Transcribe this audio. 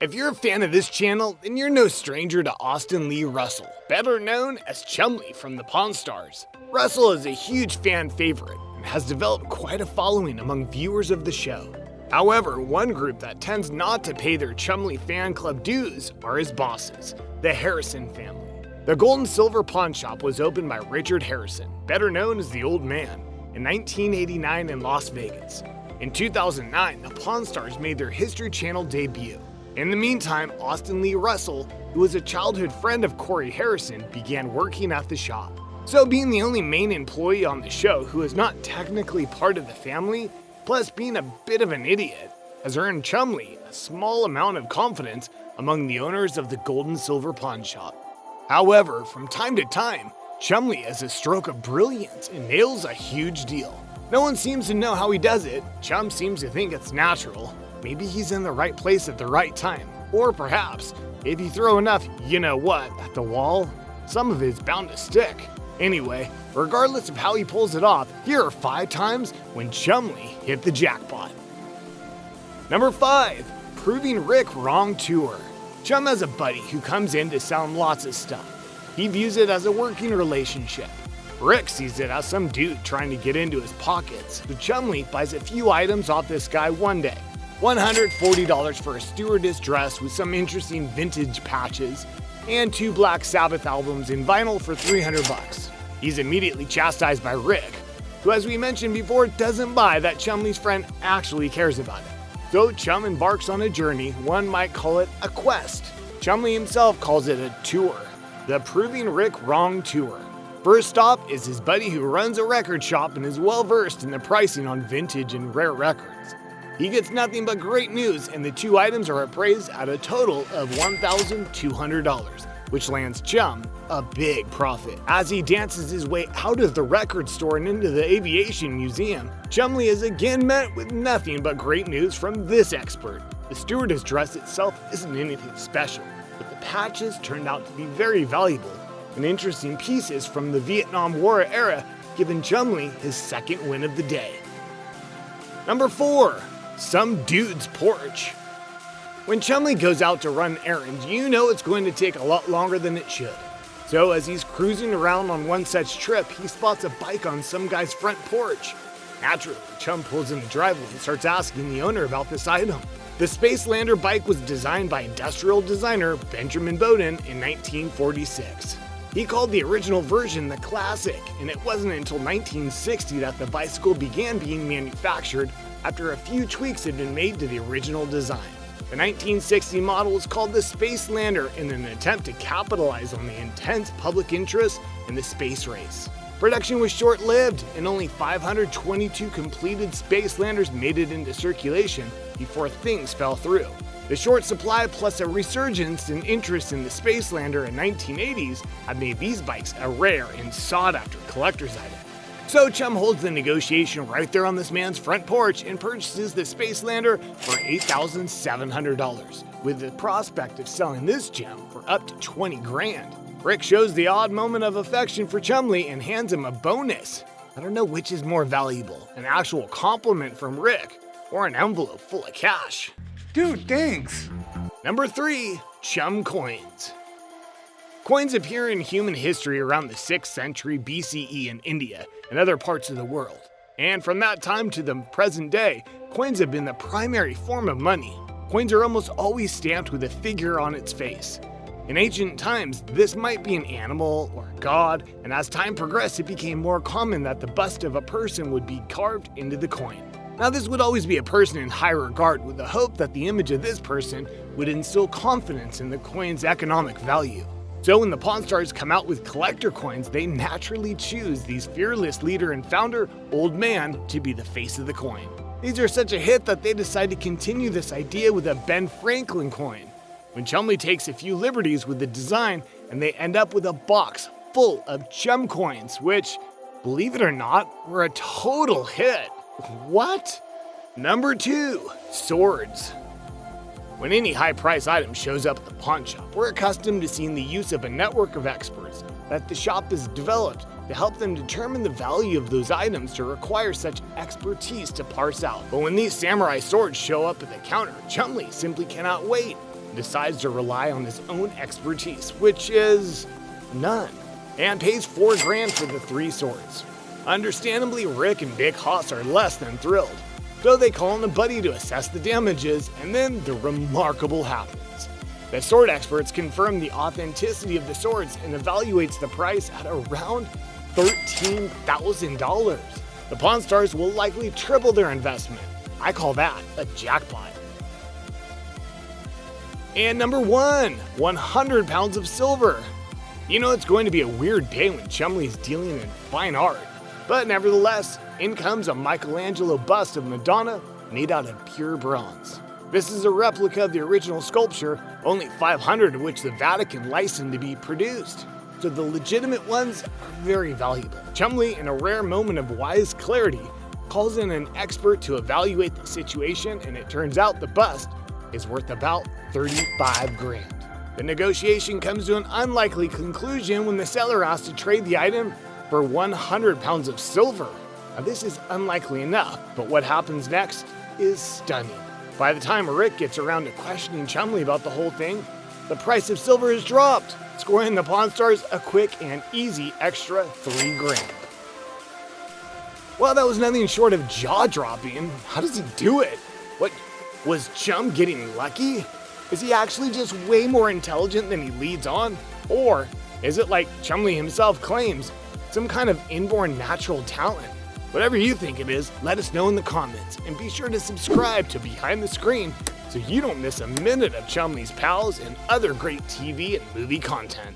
If you're a fan of this channel, then you're no stranger to Austin Lee Russell, better known as Chumlee from the Pawn Stars. Russell is a huge fan favorite and has developed quite a following among viewers of the show. However, one group that tends not to pay their Chumlee fan club dues are his bosses, the Harrison family. The Gold and Silver Pawn Shop was opened by Richard Harrison, better known as the Old Man, in 1989 in Las Vegas. In 2009, the Pawn Stars made their History Channel debut. In the meantime, Austin Lee Russell, who was a childhood friend of Corey Harrison, began working at the shop. So being the only main employee on the show who is not technically part of the family, plus being a bit of an idiot, has earned Chumlee a small amount of confidence among the owners of the Gold and Silver Pawn Shop. However, from time to time, Chumlee has a stroke of brilliance and nails a huge deal. No one seems to know how he does it. Chum seems to think it's natural. Maybe he's in the right place at the right time. Or perhaps, if you throw enough you-know-what at the wall, some of it's bound to stick. Anyway, regardless of how he pulls it off, here are 5 times when Chumlee hit the jackpot. Number 5. Proving Rick Wrong Tour. Chum has a buddy who comes in to sell him lots of stuff. He views it as a working relationship. Rick sees it as some dude trying to get into his pockets, so Chumlee buys a few items off this guy one day. $140 for a stewardess dress with some interesting vintage patches, and 2 Black Sabbath albums in vinyl for $300. He's immediately chastised by Rick, who, as we mentioned before, doesn't buy that Chumlee's friend actually cares about it. So Chum embarks on a journey, one might call it a quest. Chumlee himself calls it a tour, the Proving Rick Wrong Tour. First stop is his buddy who runs a record shop and is well versed in the pricing on vintage and rare records. He gets nothing but great news, and the 2 items are appraised at a total of $1,200, which lands Chum a big profit. As he dances his way out of the record store and into the aviation museum, Chumlee is again met with nothing but great news from this expert. The stewardess dress itself isn't anything special, but the patches turned out to be very valuable and interesting pieces from the Vietnam War era, giving Chumlee his second win of the day. Number 4. Some dude's porch. When Chumlee goes out to run errands, you know it's going to take a lot longer than it should. So as he's cruising around on one such trip, he spots a bike on some guy's front porch. Naturally, Chum pulls in the driveway and starts asking the owner about this item. The Spacelander bike was designed by industrial designer Benjamin Bowden in 1946. He called the original version the Classic, and it wasn't until 1960 that the bicycle began being manufactured after a few tweaks had been made to the original design. The 1960 model was called the Spacelander in an attempt to capitalize on the intense public interest in the space race. Production was short-lived, and only 522 completed Spacelanders made it into circulation before things fell through. The short supply plus a resurgence in interest in the Spacelander in 1980s had made these bikes a rare and sought-after collector's item. So Chum holds the negotiation right there on this man's front porch and purchases the Spacelander for $8,700, with the prospect of selling this gem for up to $20,000. Rick shows the odd moment of affection for Chumlee and hands him a bonus. I don't know which is more valuable, an actual compliment from Rick or an envelope full of cash. Dude, thanks. Number 3. Chum coins. Coins appear in human history around the 6th century BCE in India and other parts of the world. And from that time to the present day, coins have been the primary form of money. Coins are almost always stamped with a figure on its face. In ancient times, this might be an animal or a god, and as time progressed, it became more common that the bust of a person would be carved into the coin. Now, this would always be a person in high regard with the hope that the image of this person would instill confidence in the coin's economic value. So when the Pawn Stars come out with collector coins, they naturally choose these fearless leader and founder, Old Man, to be the face of the coin. These are such a hit that they decide to continue this idea with a Ben Franklin coin. When Chumlee takes a few liberties with the design, and they end up with a box full of Chum coins, which, believe it or not, were a total hit. What? Number 2. Swords. When any high-price item shows up at the pawn shop, we're accustomed to seeing the use of a network of experts that the shop has developed to help them determine the value of those items to require such expertise to parse out. But when these samurai swords show up at the counter, Chumlee simply cannot wait. decides to rely on his own expertise, which is none, and pays $4,000 for the 3 swords. Understandably, Rick and Big Hoss are less than thrilled, so they call on a buddy to assess the damages, and then the remarkable happens. The sword experts confirm the authenticity of the swords and evaluates the price at around $13,000. The Pawn Stars will likely triple their investment. I call that a jackpot. And number 1, 100 pounds of silver. You know it's going to be a weird day when Chumley's dealing in fine art, but nevertheless, in comes a Michelangelo bust of Madonna made out of pure bronze. This is a replica of the original sculpture, only 500 of which the Vatican licensed to be produced. So the legitimate ones are very valuable. Chumley, in a rare moment of wise clarity, calls in an expert to evaluate the situation, and it turns out the bust is worth about $35,000. The negotiation comes to an unlikely conclusion when the seller asks to trade the item for 100 pounds of silver. Now this is unlikely enough, but what happens next is stunning. By the time Rick gets around to questioning Chumley about the whole thing, the price of silver is dropped, scoring the Pawn Stars a quick and easy extra $3,000. Well, that was nothing short of jaw-dropping. How does he do it? What, was Chum getting lucky? Is he actually just way more intelligent than he leads on? Or is it like Chumley himself claims, some kind of inborn natural talent? Whatever you think it is, let us know in the comments, and be sure to subscribe to Behind the Screen so you don't miss a minute of Chumley's Pals and other great TV and movie content.